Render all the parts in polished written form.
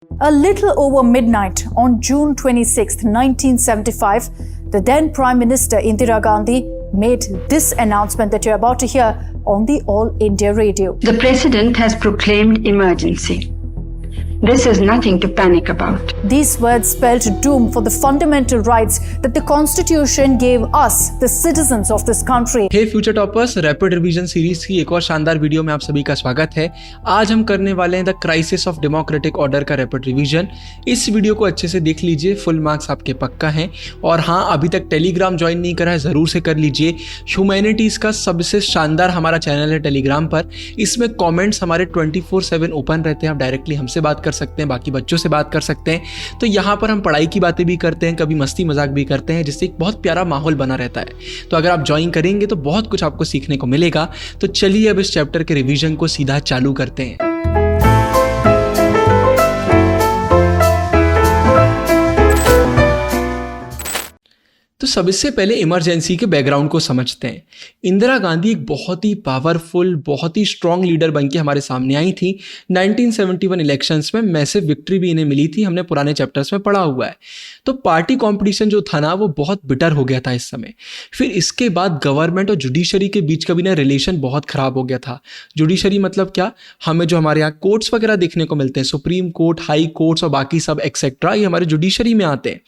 A little over midnight on June 26, 1975, the then Prime Minister Indira Gandhi made this announcement that you're about to hear on the All India Radio. The President has proclaimed emergency. This is nothing to panic about. These words spelled doom for the fundamental rights that the Constitution gave us, the citizens of this country. Hey future toppers, rapid revision series की एक और शानदार video में आप सभी का स्वागत है। आज हम करने वाले हैं the crisis of democratic order का रैपिड रिवीजन। इस वीडियो को अच्छे से देख लीजिए, फुल मार्क्स आपके पक्का हैं। और हाँ, अभी तक टेलीग्राम ज्वाइन नहीं करा है, ज़रूर से कर लीजिए। ह्यूमैनिटीज़ का सबसे शानदार हमारा चैनल है टेलीग्राम पर। इसमें कॉमेंट्स हमारे 24/7 ओपन रहते हैं। आप डायरेक्टली हमसे बात कर सकते हैं, बाकी बच्चों से बात कर सकते हैं। तो यहाँ पर हम पढ़ाई की बातें भी करते हैं, कभी मस्ती मजाक भी करते हैं, जिससे एक बहुत प्यारा माहौल बना रहता है। तो अगर आप ज्वाइन करेंगे तो बहुत कुछ आपको सीखने को मिलेगा। तो चलिए अब इस चैप्टर के रिवीजन को सीधा चालू करते हैं। तो सबसे पहले इमरजेंसी के बैकग्राउंड को समझते हैं। इंदिरा गांधी एक बहुत ही पावरफुल, बहुत ही स्ट्रांग लीडर बनके हमारे सामने आई थी। 1971 इलेक्शंस में मैसिव विक्ट्री भी इन्हें मिली थी, हमने पुराने चैप्टर्स में पढ़ा हुआ है। तो पार्टी कंपटीशन जो था ना, वो बहुत बिटर हो गया था इस समय। फिर इसके बाद गवर्नमेंट और जुडिशरी के बीच का भी ना रिलेशन बहुत खराब हो गया था। जुडिशरी मतलब क्या, हमें जो हमारे यहाँ कोर्ट्स वगैरह देखने को मिलते हैं, सुप्रीम कोर्ट, हाई कोर्ट्स और बाकी सब एक्सेट्रा, ये हमारे जुडिशरी में आते हैं।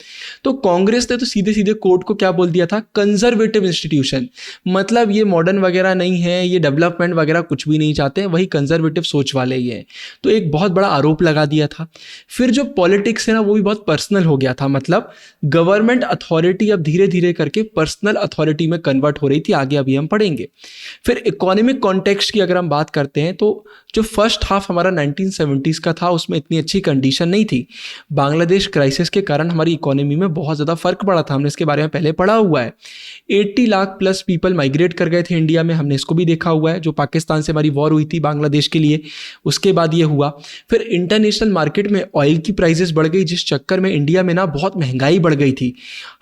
तो कांग्रेस ने तो सीधे सीधे कोर्ट को क्या बोल दिया था, कंजर्वेटिव इंस्टीट्यूशन। मतलब ये मॉडर्न वगैरह नहीं है, ये डेवलपमेंट वगैरह कुछ भी नहीं चाहते हैं, वही कंजर्वेटिव सोच वाले ही हैं। तो एक बहुत बड़ा आरोप लगा दिया था। फिर जो पॉलिटिक्स है ना, वो भी बहुत पर्सनल हो गया था। मतलब गवर्नमेंट अथॉरिटी अब धीरे धीरे करके पर्सनल अथॉरिटी में कन्वर्ट हो रही थी। आगे अभी हम पढ़ेंगे। फिर इकोनॉमिक कॉन्टेक्स्ट की अगर हम बात करते हैं तो जो फर्स्ट हाफ हमारा 1970s का था, उसमें इतनी अच्छी कंडीशन नहीं थी। बांग्लादेश क्राइसिस के कारण हमारी इकोनॉमी में बहुत ज़्यादा फर्क पड़ा था, हमने इसके बारे में पहले पढ़ा हुआ है। 80 लाख प्लस पीपल माइग्रेट कर गए थे इंडिया में, हमने इसको भी देखा हुआ है। जो पाकिस्तान से हमारी वॉर हुई थी बांग्लादेश के लिए, उसके बाद ये हुआ। फिर इंटरनेशनल मार्केट में ऑयल की प्राइसेस बढ़ गई, जिस चक्कर में इंडिया में ना बहुत महंगाई बढ़ गई थी।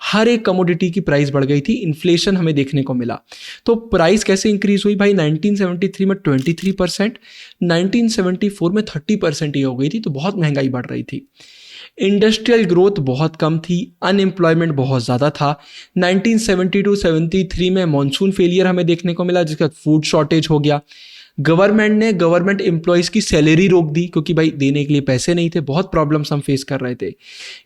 हर एक कमोडिटी की प्राइस बढ़ गई थी, इन्फ्लेशन हमें देखने को मिला। तो प्राइस कैसे इंक्रीज हुई भाई, 1973 में 23%, 1974 में 30% ही हो गई थी। तो बहुत महंगाई बढ़ रही थी। इंडस्ट्रियल ग्रोथ बहुत कम थी, अनएम्प्लॉयमेंट बहुत ज़्यादा था। 1972-73 में मॉनसून फेलियर हमें देखने को मिला, जिसका फूड शॉर्टेज हो गया। गवर्नमेंट ने गवर्नमेंट एम्प्लॉयज़ की सैलरी रोक दी, क्योंकि भाई देने के लिए पैसे नहीं थे। बहुत प्रॉब्लम्स हम फेस कर रहे थे,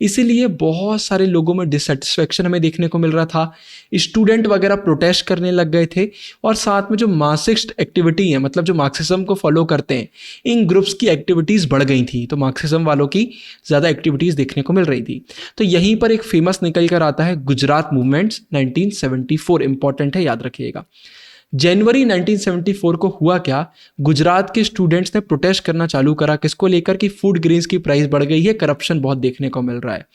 इसीलिए बहुत सारे लोगों में डिससेटिस्फैक्शन हमें देखने को मिल रहा था। स्टूडेंट वगैरह प्रोटेस्ट करने लग गए थे। और साथ में जो मार्क्सिस्ट एक्टिविटी है, मतलब जो मार्क्सिज्म को फॉलो करते हैं, इन ग्रुप्स की एक्टिविटीज़ बढ़ गई थी। तो मार्क्सिज्म वालों की ज़्यादा एक्टिविटीज़ देखने को मिल रही थी। तो यहीं पर एक फेमस निकल कर आता है गुजरात मूवमेंट्स 1974। इंपॉर्टेंट है, याद रखिएगा। जनवरी 1974 को हुआ क्या, गुजरात के स्टूडेंट्स ने प्रोटेस्ट करना चालू करा। किसको लेकर कि फूड ग्रेन्स की प्राइस बढ़ गई है, करप्शन बहुत देखने को मिल रहा है।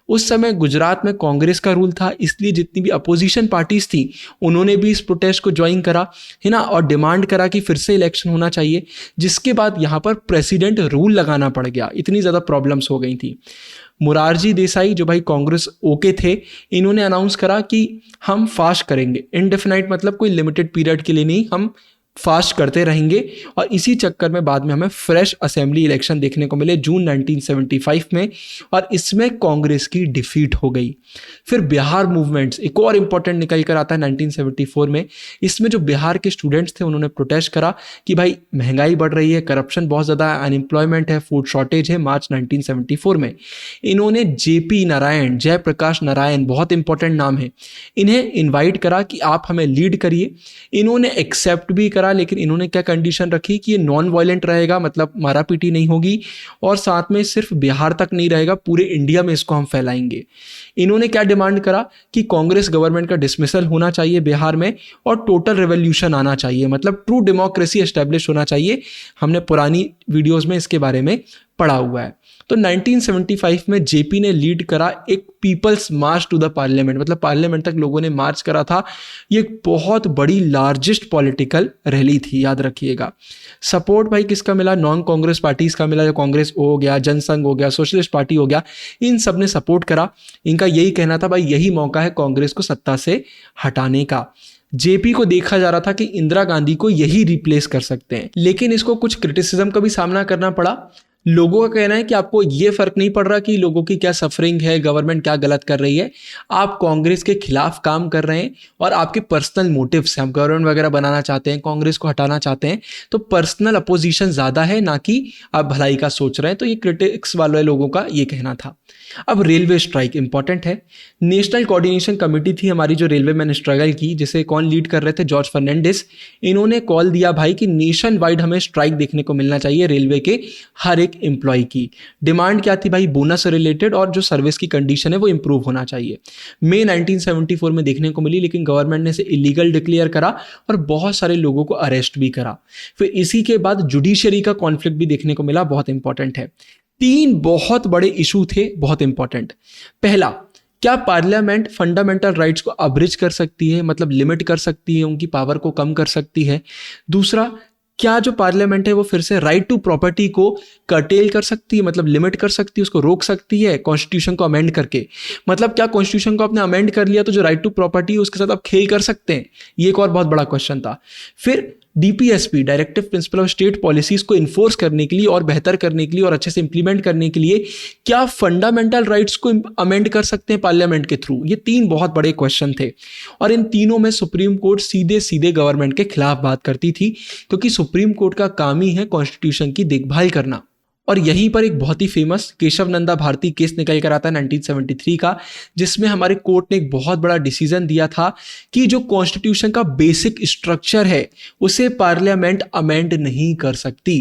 उस समय गुजरात में कांग्रेस का रूल था, इसलिए जितनी भी अपोजिशन पार्टीज थी उन्होंने भी इस प्रोटेस्ट को ज्वाइन करा, है ना, और डिमांड करा कि फिर से इलेक्शन होना चाहिए। जिसके बाद यहाँ पर प्रेसिडेंट रूल लगाना पड़ गया, इतनी ज़्यादा प्रॉब्लम्स हो गई थी। मोरारजी देसाई जो भाई कांग्रेस ओके थे, इन्होंने अनाउंस करा कि हम फास्ट करेंगे। इनडेफिनाइट मतलब कोई लिमिटेड पीरियड के लिए नहीं, हम फास्ट करते रहेंगे। और इसी चक्कर में बाद में हमें फ्रेश असेंबली इलेक्शन देखने को मिले जून 1975 में, और इसमें कांग्रेस की डिफीट हो गई। फिर बिहार मूवमेंट्स एक और इंपॉर्टेंट निकल कर आता है 1974 में। इसमें जो बिहार के स्टूडेंट्स थे उन्होंने प्रोटेस्ट करा कि भाई महंगाई बढ़ रही है, करप्शन बहुत ज़्यादा है, अनएम्प्लॉयमेंट है, फूड शॉर्टेज है। मार्च 1974 में इन्होंने JP नारायण, जयप्रकाश नारायण, बहुत इंपॉर्टेंट नाम है, इन्हें इन्वाइट करा कि आप हमें लीड करिए। इन्होंने एक्सेप्ट भी करा, लेकिन इन्होंने क्या कंडीशन रखी कि ये नॉन वायलेंट रहेगा, मतलब मारापीटी नहीं होगी, और साथ में सिर्फ बिहार तक नहीं रहेगा, पूरे इंडिया में इसको हम फैलाएंगे। इन्होंने क्या डिमांड करा कि कांग्रेस गवर्नमेंट का डिसमिसल होना चाहिए बिहार में, और टोटल रेवोल्यूशन आना चाहिए, मतलब ट्रू डेमोक्रेसी एस्टेब्लिश होना चाहिए। हमने पुरानी वीडियोस में इसके बारे में पढ़ा हुआ है। तो 1975 में JP ने लीड करा एक people's march to the parliament, मतलब पार्लियामेंट तक लोगों ने मार्च करा था। ये एक बहुत बड़ी लार्जेस्ट पॉलिटिकल रैली थी, याद रखिएगा। सपोर्ट भाई किसका मिला, नॉन कांग्रेस पार्टीज का मिला, जो कांग्रेस हो गया, जनसंघ हो गया, सोशलिस्ट पार्टी हो गया, इन सब ने सपोर्ट करा। इनका यही कहना था भाई यही मौका है कांग्रेस को सत्ता से हटाने का। जेपी को देखा जा रहा था कि इंदिरा गांधी को यही रिप्लेस कर सकते हैं, लेकिन इसको कुछ क्रिटिसिज्म का भी सामना करना पड़ा। लोगों का कहना है कि आपको ये फर्क नहीं पड़ रहा कि लोगों की क्या सफरिंग है, गवर्नमेंट क्या गलत कर रही है, आप कांग्रेस के खिलाफ काम कर रहे हैं और आपके पर्सनल मोटिव्स हैं, आप गवर्नमेंट वगैरह बनाना चाहते हैं, कांग्रेस को हटाना चाहते हैं, तो पर्सनल अपोजिशन ज़्यादा है, ना कि आप भलाई का सोच रहे हैं। तो ये क्रिटिक्स वाले लोगों का ये कहना था। अब रेलवे स्ट्राइक इंपॉर्टेंट है। नेशनल कोऑर्डिनेशन कमेटी थी हमारी जो रेलवे मैन स्ट्रगल की, जिसे कौन लीड कर रहे थे, जॉर्ज फर्नांडिस। इन्होंने कॉल दिया भाई कि नेशन वाइड हमें स्ट्राइक देखने को मिलना चाहिए रेलवे के हर एक एम्प्लॉय की। डिमांड क्या थी भाई, बोनस रिलेटेड और जो सर्विस की कंडीशन है वो इंप्रूव होना चाहिए। मई 1974 में देखने को मिली, लेकिन गवर्नमेंट ने इसे इलीगल डिक्लेयर करा और बहुत सारे लोगों को अरेस्ट भी करा। फिर इसी के बाद जुडिशरी का कॉन्फ्लिक्ट भी देखने को मिला, बहुत इंपॉर्टेंट है। 3 बहुत बड़े इशू थे, बहुत इंपॉर्टेंट। पहला, क्या पार्लियामेंट फंडामेंटल राइट्स को अब्रिज कर सकती है, मतलब लिमिट कर सकती है, उनकी पावर को कम कर सकती है। दूसरा, क्या जो पार्लियामेंट है वो फिर से राइट टू प्रॉपर्टी को कर्टेल कर सकती है, मतलब लिमिट कर सकती है, उसको रोक सकती है कॉन्स्टिट्यूशन को अमेंड करके। मतलब क्या कॉन्स्टिट्यूशन को आपने अमेंड कर लिया तो जो राइट टू प्रॉपर्टी है उसके साथ आप खेल कर सकते हैं? ये एक और बहुत बड़ा क्वेश्चन था। फिर DPSP, directive principle of state policies को इन्फोर्स करने के लिए और बेहतर करने के लिए और अच्छे से इंप्लीमेंट करने के लिए क्या फंडामेंटल राइट्स को अमेंड कर सकते हैं पार्लियामेंट के थ्रू? ये 3 बहुत बड़े क्वेश्चन थे और इन तीनों में सुप्रीम कोर्ट सीधे सीधे गवर्नमेंट के खिलाफ बात करती थी, क्योंकि सुप्रीम कोर्ट का काम ही है कॉन्स्टिट्यूशन की देखभाल करना। और यहीं पर एक बहुत ही फेमस केशव नंदा भारती केस निकल कर आता है 1973 का, जिसमें हमारे कोर्ट ने एक बहुत बड़ा डिसीजन दिया था कि जो कॉन्स्टिट्यूशन का बेसिक स्ट्रक्चर है उसे पार्लियामेंट अमेंड नहीं कर सकती।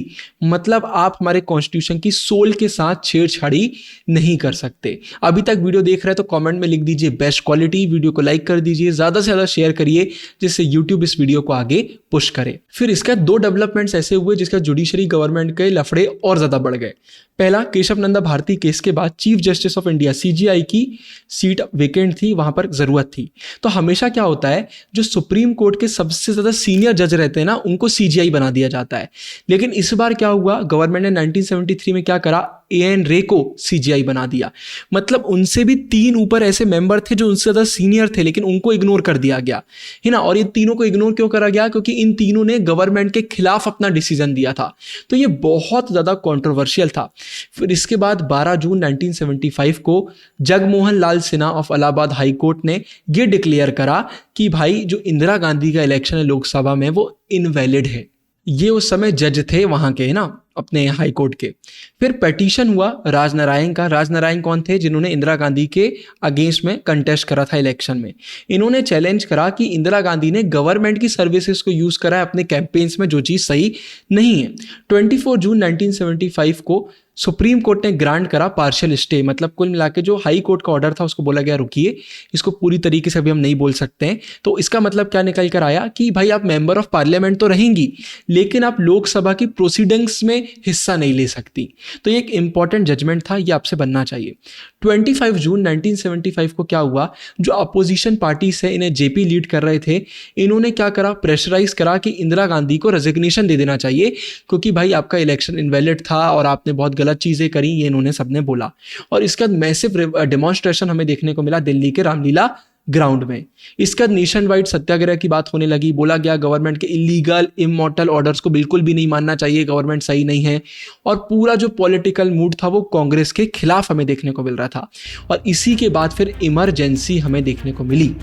मतलब आप हमारे कॉन्स्टिट्यूशन की सोल के साथ छेड़छाड़ी नहीं कर सकते। अभी तक वीडियो देख रहे हैं तो कमेंट में लिख दीजिए बेस्ट क्वालिटी, वीडियो को लाइक कर दीजिए, ज़्यादा से ज़्यादा शेयर करिए जिससे यूट्यूब इस वीडियो को आगे पुश करे। फिर इसका 2 डेवलपमेंट्स ऐसे हुए जिसका जुडिशरी गवर्नमेंट के लफड़े और ज़्यादा बढ़ गए। पहला, केशव नंदा भारती केस के बाद chief justice of India CGI की सीट वेकेंट थी, वहां पर जरूरत थी। तो हमेशा क्या होता है, जो सुप्रीम कोर्ट के सबसे ज्यादा सीनियर जज रहते हैं ना, उनको सीजीआई बना दिया जाता है। लेकिन इस बार क्या हुआ, गवर्नमेंट ने 1973 में क्या करा, एएन रे को सीजीआई बना दिया। मतलब उनसे भी 3 ऊपर ऐसे मेंबर थे जो उनसे ज्यादा सीनियर थे, लेकिन उनको इग्नोर कर दिया गया है ना। और ये तीनों को इग्नोर क्यों करा गया, क्योंकि इन तीनों ने गवर्नमेंट के खिलाफ अपना डिसीजन दिया था। तो ये बहुत ज्यादा कंट्रोवर्शियल था। फिर इसके बाद 12 जून 1975 को Jagmohan Lal Sinha of Allahabad high court ने ये डिक्लेयर करा कि भाई जो इंदिरा गांधी का इलेक्शन है लोकसभा में वो इनवैलिड है। ये उस समय जज थे वहां के, है ना, अपने हाई कोर्ट के। फिर पेटिशन हुआ राजनारायण का। राजनारायण कौन थे, जिन्होंने इंदिरा गांधी के अगेंस्ट में कंटेस्ट करा था इलेक्शन में। इन्होंने चैलेंज करा कि इंदिरा गांधी ने गवर्नमेंट की सर्विसेज को यूज करा है अपने कैंपेन्स में, जो चीज सही नहीं है। 24 जून 1975 को सुप्रीम कोर्ट ने ग्रांट करा पार्शियल स्टे। मतलब कुल मिला के जो हाई कोर्ट का ऑर्डर था उसको बोला गया रुकिए, इसको पूरी तरीके से अभी हम नहीं बोल सकते हैं। तो इसका मतलब क्या निकल कर आया कि भाई आप मेंबर ऑफ पार्लियामेंट तो रहेंगी, लेकिन आप लोकसभा की प्रोसीडिंग्स में हिस्सा नहीं ले सकती। तो ये एक इंपॉर्टेंट जजमेंट था, ये आपसे बनना चाहिए। 25 जून 1975 को क्या हुआ, जो अपोजिशन पार्टीज है, इन्हें जेपी लीड कर रहे थे, इन्होंने क्या करा, प्रेशराइज करा कि इंदिरा गांधी को रेजिग्नेशन दे देना चाहिए, क्योंकि भाई आपका इलेक्शन इनवैलिड था और आपने बहुत गलत चीजें करी, ये इन्होंने सबने बोला। और इसका मैसिव डेमोन्स्ट्रेशन हमें देखने को मिला दिल्ली के रामलीला ग्राउंड में। इसका नेशन वाइड सत्याग्रह की बात होने लगी। बोला गया गवर्नमेंट के इलीगल इमोरटल ऑर्डर्स को बिल्कुल भी नहीं मानना चाहिए, गवर्नमेंट सही नहीं है। और पूरा जो पॉलिटिकल मूड था वो कांग्रेस के खिलाफ हमें देखने को मिल रहा था। और इसी के बाद फिर इमरजेंसी हमें देखने को मिली।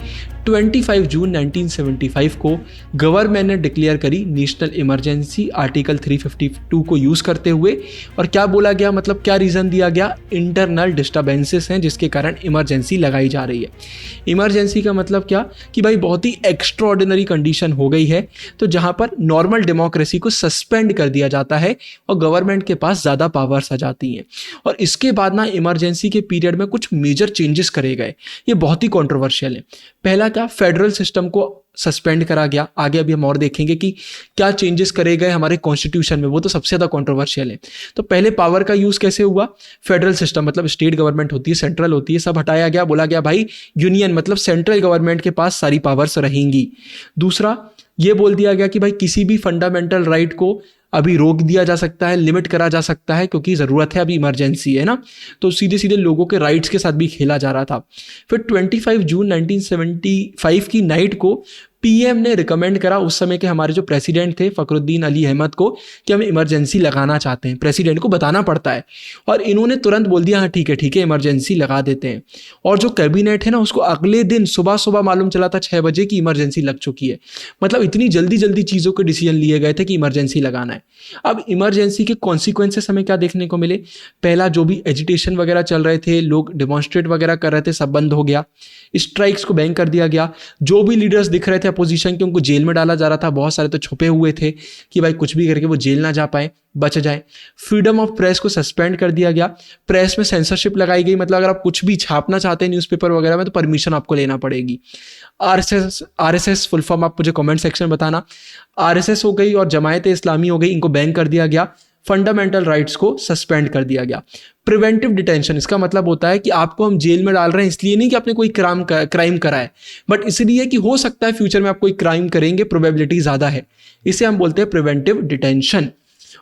25 जून 1975 को गवर्नमेंट ने डिक्लेयर करी नेशनल इमरजेंसी आर्टिकल 352 को यूज करते हुए। और क्या बोला गया, मतलब क्या रीजन दिया गया, इंटरनल डिस्टर्बेंसेस हैं जिसके कारण इमरजेंसी लगाई जा रही है। इमरजेंसी का मतलब क्या कि भाई बहुत ही एक्स्ट्राऑर्डिनरी कंडीशन हो गई है, तो जहां पर नॉर्मल डेमोक्रेसी को सस्पेंड कर दिया जाता है और गवर्नमेंट के पास ज्यादा पावर्स आ जाती हैं। और इसके बाद ना इमरजेंसी के पीरियड में कुछ मेजर चेंजेस करे गए, ये बहुत ही कॉन्ट्रोवर्शियल है। पहला क्या, फेडरल सिस्टम को सस्पेंड करा गया। आगे अभी हम और देखेंगे कि क्या चेंजेस करे गए हमारे कॉन्स्टिट्यूशन में, वो तो सबसे ज्यादा कंट्रोवर्शियल है। तो पहले पावर का यूज कैसे हुआ, फेडरल सिस्टम मतलब स्टेट गवर्नमेंट होती है, सेंट्रल होती है, सब हटाया गया। बोला गया भाई यूनियन मतलब सेंट्रल गवर्नमेंट के पास सारी पावर्स रहेंगी। दूसरा, ये बोल दिया गया कि भाई किसी भी फंडामेंटल राइट को अभी रोक दिया जा सकता है, लिमिट करा जा सकता है, क्योंकि ज़रूरत है, अभी इमरजेंसी है ना। तो सीधे सीधे लोगों के राइट्स के साथ भी खेला जा रहा था। फिर 25 जून 1975 की नाइट को पीएम ने रिकमेंड करा उस समय के हमारे जो प्रेसिडेंट थे फखरुद्दीन अली अहमद को कि हम इमरजेंसी लगाना चाहते हैं। प्रेसिडेंट को बताना पड़ता है और इन्होंने तुरंत बोल दिया हाँ ठीक है इमरजेंसी लगा देते हैं। और जो कैबिनेट है ना उसको अगले दिन सुबह मालूम चला था 6 बजे की इमरजेंसी लग चुकी है। मतलब इतनी जल्दी चीज़ों के डिसीजन लिए गए थे कि इमरजेंसी लगाना है। अब इमरजेंसी के कॉन्सिक्वेंसेस हमें क्या देखने को मिले? पहला, जो भी एजिटेशन वगैरह चल रहे थे, लोग डेमोन्स्ट्रेट वगैरह कर रहे थे, सब बंद हो गया। स्ट्राइक्स को बैन कर दिया गया। जो भी लीडर्स दिख रहे थे अपोजिशन के उनको जेल में डाला जा रहा था। बहुत सारे तो छुपे हुए थे कि भाई कुछ भी करके वो जेल ना जा पाए, बच जाए। फ्रीडम ऑफ प्रेस को सस्पेंड कर दिया गया। प्रेस में सेंसरशिप लगाई गई। मतलब अगर आप कुछ भी छापना चाहते हैं न्यूज़पेपर वगैरह में तो परमिशन आपको लेना पड़ेगी। आरएसएस फुल फॉर्म आप मुझे कमेंट सेक्शन में बताना। आरएसएस हो गई और जमायत इस्लामी हो गई, इनको बैन कर दिया गया। फंडामेंटल राइट्स को सस्पेंड कर दिया गया। प्रिवेंटिव डिटेंशन, इसका मतलब होता है कि आपको हम जेल में डाल रहे हैं इसलिए नहीं कि आपने कोई क्राइम करा है, बट इसलिए कि हो सकता है फ्यूचर में आप कोई क्राइम करेंगे, प्रोबेबिलिटी ज़्यादा है। इसे हम बोलते हैं प्रिवेंटिव डिटेंशन।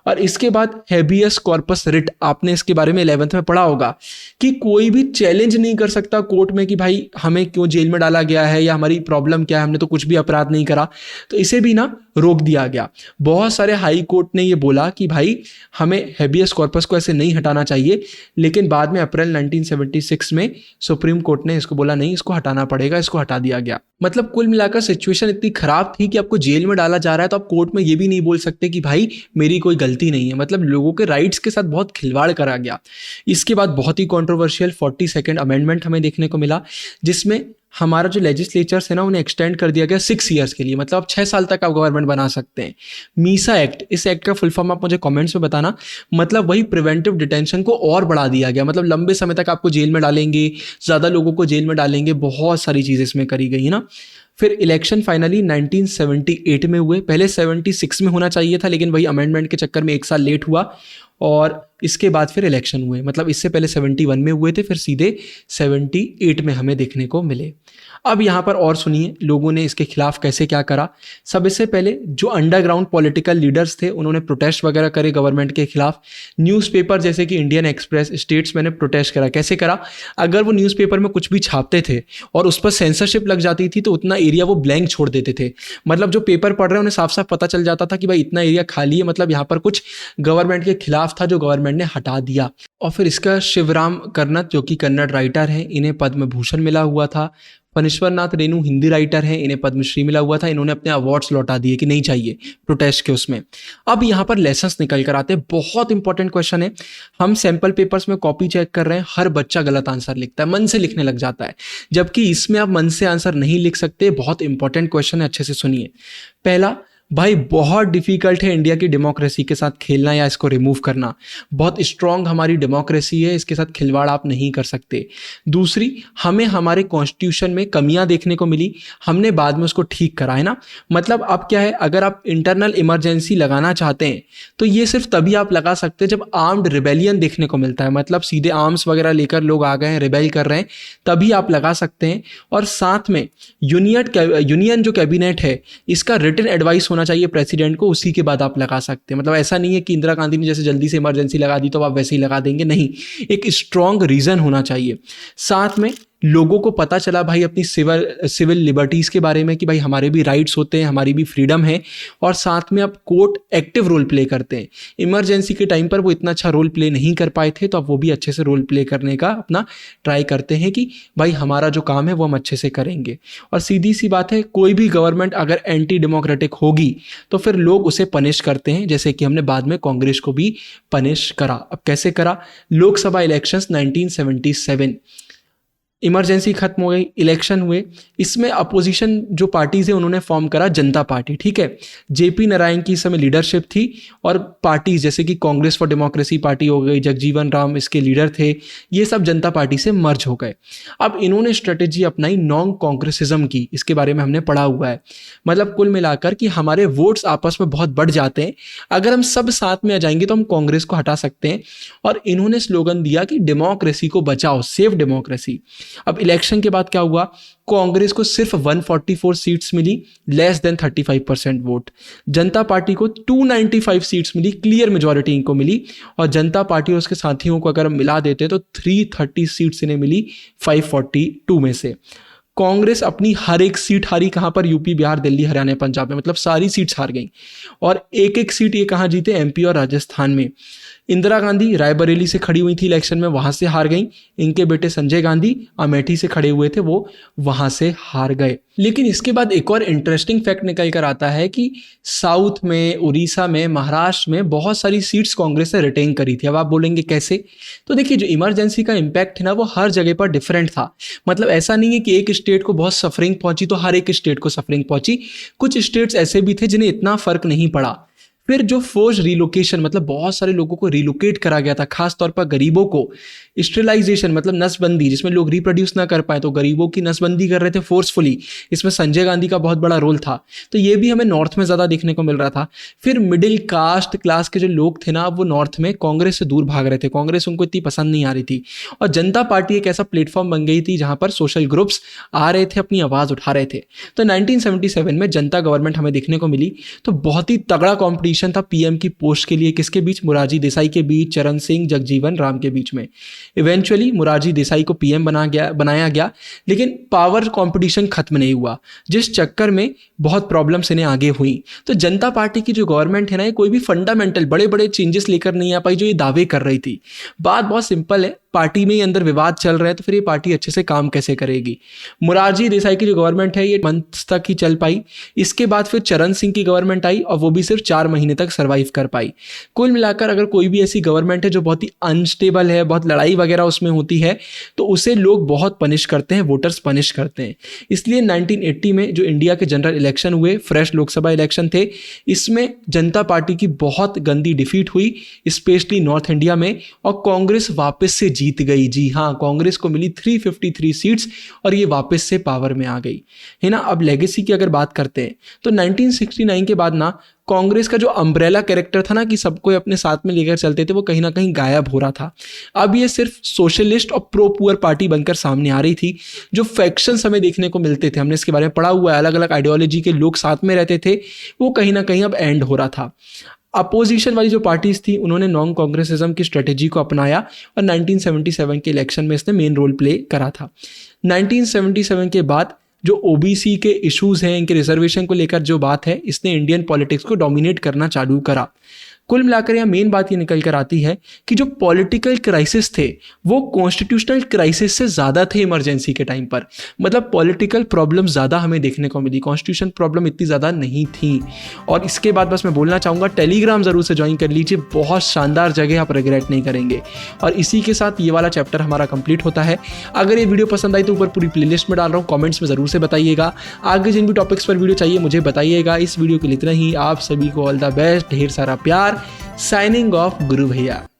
और इसके बाद हैबियस कॉर्पस रिट, आपने इसके बारे में 11th में पढ़ा होगा कि कोई भी चैलेंज नहीं कर सकता कोर्ट में कि भाई हमें क्यों जेल में डाला गया है या हमारी प्रॉब्लम क्या है, हमने तो कुछ भी अपराध नहीं करा। तो इसे भी ना रोक दिया गया। बहुत सारे हाई कोर्ट ने ये बोला कि भाई हमें हैबियस कॉर्पस को ऐसे नहीं हटाना चाहिए, लेकिन बाद में अप्रैल 1976 में सुप्रीम कोर्ट ने इसको बोला नहीं, इसको हटाना पड़ेगा, इसको हटा दिया गया। मतलब कुल मिलाकर सिचुएशन इतनी खराब थी कि आपको जेल में डाला जा रहा है तो आप कोर्ट में ये भी नहीं बोल सकते कि भाई मेरी कोई गलती नहीं है। मतलब लोगों के राइट्स के साथ बहुत खिलवाड़ करा गया। इसके बाद बहुत ही कंट्रोवर्शियल 42nd अमेंडमेंट हमें देखने को मिला, जिसमें हमारा जो लेजिस्लेचर्स है ना उन्हें एक्सटेंड कर दिया गया 6 ईयर्स के लिए। मतलब अब 6 साल तक आप गवर्नमेंट बना सकते हैं। मीसा एक्ट, इस एक्ट का फुल फॉर्म आप मुझे कमेंट्स में बताना। मतलब वही प्रिवेंटिव डिटेंशन को और बढ़ा दिया गया। मतलब लंबे समय तक आपको जेल में डालेंगे, ज़्यादा लोगों को जेल में डालेंगे, बहुत सारी चीज़ें इसमें करी गई है ना। फिर इलेक्शन फाइनली 1978 में हुए। पहले 76 में होना चाहिए था, लेकिन वही अमेंडमेंट के चक्कर में 1 साल लेट हुआ और इसके बाद फिर इलेक्शन हुए। मतलब इससे पहले 71 में हुए थे, फिर सीधे 78 में हमें देखने को मिले। अब यहाँ पर और सुनिए लोगों ने इसके खिलाफ कैसे क्या करा। सबसे पहले जो अंडरग्राउंड पॉलिटिकल लीडर्स थे उन्होंने प्रोटेस्ट वगैरह करे गवर्नमेंट के खिलाफ। न्यूज़पेपर जैसे कि इंडियन एक्सप्रेस, स्टेट्समैन ने प्रोटेस्ट करा। कैसे करा? अगर वो न्यूज़पेपर में कुछ भी छापते थे और उस पर सेंसरशिप लग जाती थी तो उतना एरिया वो ब्लैंक छोड़ देते थे। मतलब जो पेपर पढ़ रहे हैं उन्हें साफ साफ पता चल जाता था कि भाई इतना एरिया खाली है, मतलब यहाँ पर कुछ गवर्नमेंट के खिलाफ था, जो गवर्नमेंट ने हटा दिया। और फिर इसका शिवराम करनत जो कि कन्नड़ राइटर हैं, इन्हें पद्म भूषण मिला हुआ था। फणीश्वरनाथ रेणु हिंदी राइटर हैं, इन्हें पद्मश्री मिला हुआ था। इन्होंने अपने अवार्ड्स लौटा दिए कि नहीं चाहिए प्रोटेस्ट के उसमें। अब यहाँ पर लेसन्स निकल कर आते हैं। बहुत इंपॉर्टेंट क्वेश्चन है। हम सैंपल पेपर्स में कॉपी चेक कर रहे हैं, हर बच्चा गलत आंसर लिखता है, मन से लिखने लग जाता है, जबकि इसमें आप मन से आंसर नहीं लिख सकते। बहुत इंपॉर्टेंट क्वेश्चन है, अच्छे से सुनिए। पहला, भाई बहुत डिफिकल्ट है इंडिया की डेमोक्रेसी के साथ खेलना या इसको रिमूव करना। बहुत स्ट्रांग हमारी डेमोक्रेसी है, इसके साथ खिलवाड़ आप नहीं कर सकते। दूसरी, हमें हमारे कॉन्स्टिट्यूशन में कमियां देखने को मिली, हमने बाद में उसको ठीक करा है ना। मतलब अब क्या है, अगर आप इंटरनल इमरजेंसी लगाना चाहते हैं तो ये सिर्फ तभी आप लगा सकते हैं जब आर्म्ड रिबेलियन देखने को मिलता है। मतलब सीधे आर्म्स वगैरह लेकर लोग आ गए हैं, रिबेल कर रहे हैं, तभी आप लगा सकते हैं। और साथ में यूनियन जो कैबिनेट है इसका रिटन एडवाइस होना चाहिए प्रेसिडेंट को, उसी के बाद आप लगा सकते हैं। मतलब ऐसा नहीं है कि इंदिरा गांधी ने जैसे जल्दी से इमरजेंसी लगा दी तो आप वैसे ही लगा देंगे, नहीं, एक स्ट्रॉन्ग रीजन होना चाहिए। साथ में लोगों को पता चला भाई अपनी सिविल लिबर्टीज़ के बारे में कि भाई हमारे भी राइट्स होते हैं, हमारी भी फ्रीडम है। और साथ में अब कोर्ट एक्टिव रोल प्ले करते हैं। इमरजेंसी के टाइम पर वो इतना अच्छा रोल प्ले नहीं कर पाए थे, तो अब वो भी अच्छे से रोल प्ले करने का अपना ट्राई करते हैं कि भाई हमारा जो काम है वो हम अच्छे से करेंगे। और सीधी सी बात है, कोई भी गवर्नमेंट अगर एंटी डेमोक्रेटिक होगी तो फिर लोग उसे पनिश करते हैं, जैसे कि हमने बाद में कांग्रेस को भी पनिश करा। अब कैसे करा? लोकसभा इलेक्शंस 1977, इमरजेंसी खत्म हो गई, इलेक्शन हुए। इसमें अपोजिशन जो पार्टीज है उन्होंने फॉर्म करा जनता पार्टी, ठीक है। जेपी नारायण की इस समय लीडरशिप थी और पार्टीज जैसे कि कांग्रेस फॉर डेमोक्रेसी पार्टी हो गई, जगजीवन राम इसके लीडर थे, ये सब जनता पार्टी से मर्ज हो गए। अब इन्होंने स्ट्रेटेजी अपनाई नॉन कांग्रेसिज्म की, इसके बारे में हमने पढ़ा हुआ है। मतलब कुल मिलाकर कि हमारे वोट्स आपस में बहुत बढ़ जाते हैं, अगर हम सब साथ में आ जाएंगे तो हम कांग्रेस को हटा सकते हैं। और इन्होंने स्लोगन दिया कि डेमोक्रेसी को बचाओ, सेव डेमोक्रेसी। अब इलेक्शन के बाद क्या हुआ? कांग्रेस को सिर्फ 144 सीट्स मिली, लेस देन 35% वोट। जनता पार्टी को 295 सीट्स मिली, क्लियर मेजॉरिटी इनको मिली। और जनता पार्टी और उसके साथियों को अगर हम मिला देते तो 330 सीट्स इन्हें मिली 542 में से। कांग्रेस अपनी हर एक सीट हारी। कहाँ पर? यूपी, बिहार, दिल्ली, हरियाणा, पंजाब में, मतलब सारी सीट्स हार गई। और एक एक सीट ये कहाँ जीते? एमपी और राजस्थान में। इंदिरा गांधी रायबरेली से खड़ी हुई थी इलेक्शन में, वहां से हार गई। इनके बेटे संजय गांधी अमेठी से खड़े हुए थे, वो वहां से हार गए। लेकिन इसके बाद एक और इंटरेस्टिंग फैक्ट निकल कर आता है कि साउथ में, उड़ीसा में, महाराष्ट्र में बहुत सारी सीट्स कांग्रेस ने रिटेन करी थी। अब आप बोलेंगे कैसे? तो देखिए, जो इमरजेंसी का इम्पैक्ट है ना, वो हर जगह पर डिफरेंट था। मतलब ऐसा नहीं है कि एक स्टेट को बहुत सफरिंग पहुंची तो हर एक स्टेट को सफरिंग पहुंची। कुछ स्टेट्स ऐसे भी थे जिन्हें इतना फर्क नहीं पड़ा। फिर जो फोर्स रिलोकेशन, मतलब बहुत सारे लोगों को रिलोकेट करा गया था, खास तौर पर गरीबों को। स्टेरिलाइजेशन मतलब नसबंदी, जिसमें लोग रिप्रोड्यूस ना कर पाए, तो गरीबों की नसबंदी कर रहे थे फोर्सफुली। इसमें संजय गांधी का बहुत बड़ा रोल था। तो ये भी हमें नॉर्थ में ज़्यादा देखने को मिल रहा था। फिर मिडिल कास्ट क्लास के जो लोग थे ना, वो नॉर्थ में कांग्रेस से दूर भाग रहे थे। कांग्रेस उनको इतनी पसंद नहीं आ रही थी। और जनता पार्टी एक ऐसा प्लेटफॉर्म बन गई थी जहाँ पर सोशल ग्रुप्स आ रहे थे, अपनी आवाज़ उठा रहे थे। तो 1977 में जनता गवर्नमेंट हमें देखने को मिली। तो बहुत ही तगड़ा कॉम्पिटिशन था पीएम की पोस्ट के लिए। किसके बीच? मोरारजी देसाई के बीच, चरण सिंह, जगजीवन राम के बीच में। इवेंचुअली मोरारजी देसाई को पीएम बनाया गया, लेकिन पावर कंपटीशन खत्म नहीं हुआ, जिस चक्कर में बहुत प्रॉब्लम्स इन्हें आगे हुई। तो जनता पार्टी की जो गवर्नमेंट है ना, ये कोई भी फंडामेंटल बड़े बड़े चेंजेस लेकर नहीं आ पाई जो ये दावे कर रही थी। बात बहुत सिंपल है, पार्टी में ही अंदर विवाद चल रहे हैं, तो फिर ये पार्टी अच्छे से काम कैसे करेगी? मोरारजी देसाई की जो गवर्नमेंट है ये मंथ्स तक ही चल पाई। इसके बाद फिर चरण सिंह की गवर्नमेंट आई और वो भी सिर्फ 4 महीने तक सर्वाइव कर पाई। कुल मिलाकर अगर कोई भी ऐसी गवर्नमेंट है जो बहुत ही अनस्टेबल है, बहुत लड़ाई वगैरह उसमें होती है, तो उसे लोग बहुत पनिश करते हैं, वोटर्स पनिश करते हैं। इसलिए 1980 में जो इंडिया के जनरल इलेक्शन हुए, फ्रेश लोकसभा इलेक्शन थे, इसमें जनता पार्टी की बहुत गंदी डिफीट हुई, स्पेशली नॉर्थ इंडिया में, और कांग्रेस वापस से जीत गई। जी हाँ, कांग्रेस को मिली 353 सीट्स और ये वापस से पावर में आ गई, है ना। अब लेगेसी की अगर बात करते हैं तो 1969 के बाद ना कांग्रेस का जो अम्ब्रेला कैरेक्टर था ना, कि सबको अपने साथ में लेकर चलते थे, वो कहीं ना कहीं गायब हो रहा था। अब ये सिर्फ सोशलिस्ट और प्रो पुअर पार्टी बनकर सामने आ रही थी। जो फैक्शंस हमें देखने को मिलते थे, हमने इसके बारे में पढ़ा हुआ है, अलग अलग आइडियोलॉजी के लोग साथ में रहते थे, वो कहीं ना कहीं अब एंड हो रहा था। अपोजिशन वाली जो पार्टीज थी उन्होंने नॉन कांग्रेसिज्म की स्ट्रेटेजी को अपनाया और 1977 के इलेक्शन में इसने मेन रोल प्ले करा था। 1977 के बाद जो ओबीसी के इश्यूज हैं, इनके रिजर्वेशन को लेकर जो बात है, इसने इंडियन पॉलिटिक्स को डोमिनेट करना चालू करा। कुल मिलाकर यहाँ मेन बात ये निकल कर आती है कि जो पॉलिटिकल क्राइसिस थे वो कॉन्स्टिट्यूशनल क्राइसिस से ज़्यादा थे इमरजेंसी के टाइम पर। मतलब पॉलिटिकल प्रॉब्लम ज़्यादा हमें देखने को मिली, कॉन्स्टिट्यूशन प्रॉब्लम इतनी ज़्यादा नहीं थी। और इसके बाद बस मैं बोलना चाहूँगा, टेलीग्राम ज़रूर से ज्वाइन कर लीजिए, बहुत शानदार जगह, आप रिग्रेट नहीं करेंगे। और इसी के साथ ये वाला चैप्टर हमारा कंप्लीट होता है। अगर ये वीडियो पसंद आई तो ऊपर पूरी प्लेलिस्ट में डाल रहा हूँ, कॉमेंट्स में ज़रूर से बताइएगा। आगे जिन भी टॉपिक्स पर वीडियो चाहिए मुझे बताइएगा। इस वीडियो के लिए इतना ही। आप सभी को ऑल द बेस्ट, ढेर सारा प्यार। साइनिंग ऑफ गुरु भैया।